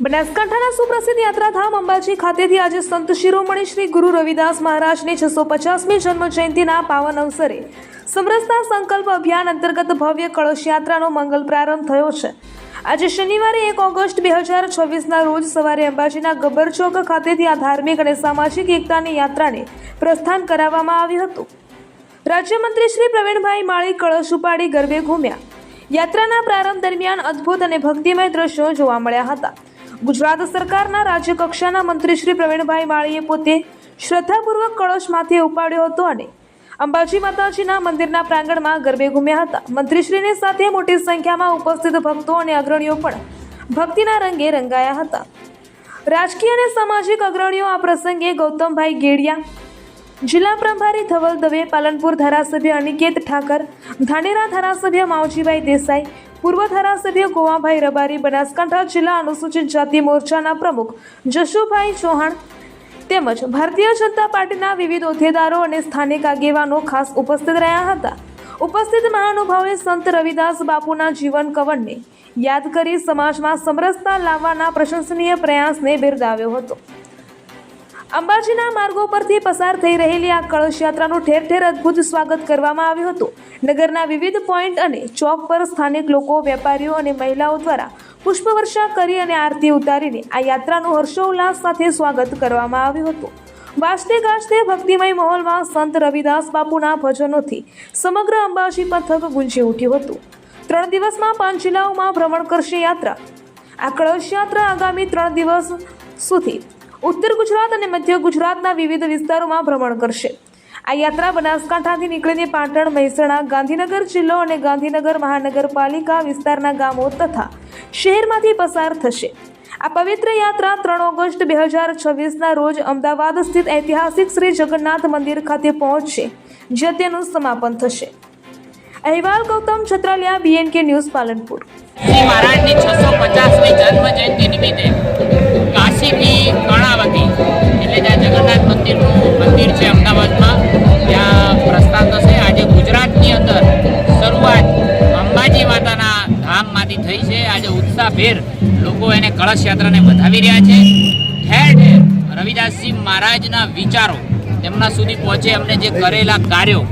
બનાસકાંઠાના સુપ્રસિદ્ધ યાત્રાધામ અંબાજી ખાતેથી આજે સંત શિરોમણી શ્રી ગુરુ રવિદાસ મહારાજની 650મી જન્મ જયંતિના પાવન અવસરે સમરસતા સંકલ્પ અભિયાન અંતર્ગત ભવ્ય કળશ યાત્રાનો મંગલ પ્રારંભ થયો છે। આજે શનિવારે 1 ઓગસ્ટ 2024ના રોજ સવારે અંબાજીના ગબ્બર ચોક ખાતેથી આ ધાર્મિક અને સામાજિક એકતાની યાત્રાને પ્રસ્થાન કરાવવામાં આવ્યું હતું। રાજ્યમંત્રી શ્રી પ્રવીણભાઈ માળી કળશ ઉપાડી ગરબે ઘૂમ્યા। યાત્રાના પ્રારંભ દરમિયાન અદ્ભુત અને ભક્તિમય દ્રશ્યો જોવા મળ્યા હતા। ગુજરાત સરકારના રાજ્ય કક્ષાના મંત્રી શ્રી પ્રવીણભાઈ માળીએ પોતે શ્રદ્ધાપૂર્વક કળશ માથે ઉપાડ્યો હતો અને અંબાજી માતાજીના મંદિરના પ્રાંગણમાં ગરબે ઘૂમ્યા હતા। મંત્રીશ્રીની સાથે મોટી સંખ્યામાં ઉપસ્થિત ભક્તો અને અગ્રણીઓ પણ ભક્તિના રંગે રંગાયા હતા। રાજકીય અને સામાજિક અગ્રણીઓ આ પ્રસંગે ગૌતમભાઈ ગેડિયા, જિલ્લા પ્રભારી ધવલ દવે, પાલનપુર ધારાસભ્ય અનિકેત ઠાકર, ધાનેરા ધારાસભ્ય માવજીભાઈ દેસાઈ, પૂર્વ ધારાસભ્ય ગોવાભાઈ રબારી, બનાસકાંઠા જિલ્લા અનુસૂચિત જાતિ મોરચાના પ્રમુખ જશુભાઈ ચૌહાણ તેમજ ભારતીય જનતા પાર્ટીના વિવિધ હોદ્દેદારો અને સ્થાનિક આગેવાનો ખાસ ઉપસ્થિત રહ્યા હતા। ઉપસ્થિત મહાનુભાવોએ સંત રવિદાસ બાપુના જીવન કવનને યાદ કરી સમાજમાં સમરસતા લાવવાના પ્રશંસનીય પ્રયાસને બિરદાવ્યો હતો। અંબાજીના માર્ગો પરથી પસાર થઈ રહેલી આ કળશ યાત્રાનું ઠેર ઠેર અદ્ભુત સ્વાગત કરવામાં આવ્યું હતું। નગરના વિવિધ પોઈન્ટ અને ચોક પર સ્થાનિક લોકો, વેપારીઓ અને મહિલાઓ દ્વારા પુષ્પવર્ષા કરી અને આરતી ઉતારીને આ યાત્રાનું હર્ષોલ્લાસ સાથે સ્વાગત કરવામાં આવ્યું હતું। વાજતે ગાજતે ભક્તિમય માહોલમાં સંત રવિદાસ બાપુના ભજનોથી સમગ્ર અંબાજી પંથક ગુંજી ઉઠ્યું હતું। 3 દિવસમાં 5 જિલ્લાઓમાં ભ્રમણ કરશે યાત્રા। આ કળશ યાત્રા આગામી 3 દિવસ સુધી ઉત્તર ગુજરાત અને મધ્ય ગુજરાતના વિવિધ વિસ્તારોમાં ભ્રમણ કરશે। આ યાત્રા બનાસકાંઠાથી નીકળીને પાટણ, મહેસાણા, ગાંધીનગર જિલ્લો અને ગાંધીનગર મહાનગરપાલિકા વિસ્તારના ગામો તથા શહેરમાંથી પસાર થશે। આ પવિત્ર યાત્રા 3 ઓગસ્ટ 2026ના રોજ અમદાવાદ સ્થિત ઐતિહાસિક શ્રી જગન્નાથ મંદિર ખાતે પહોંચશે, જ્યાં તેનું સમાપન થશે। અહેવાલ ગૌતમ છત્રાલિયા, BNK ન્યૂઝ, પાલનપુર। શ્રી મહારાજની 650મી જન્મ જયંતિ નિમિત્તે કાશીથી કર્ણાવતી એટલે જ્યાં જગન્નાથ મંદિરનું મંદિર છે અમદાવાદમાં, ત્યાં પ્રસ્થાન થશે। આજે ગુજરાતની અંદર શરૂઆત અંબાજી માતાના ધામમાંથી થઈ છે। આજે ઉત્સાહભેર લોકો એને કળશ યાત્રાને વધાવી રહ્યા છે। ઠેર ઠેર રવિદાસજી મહારાજના વિચારો તેમના સુધી પહોંચે, એમને જે કરેલા કાર્યો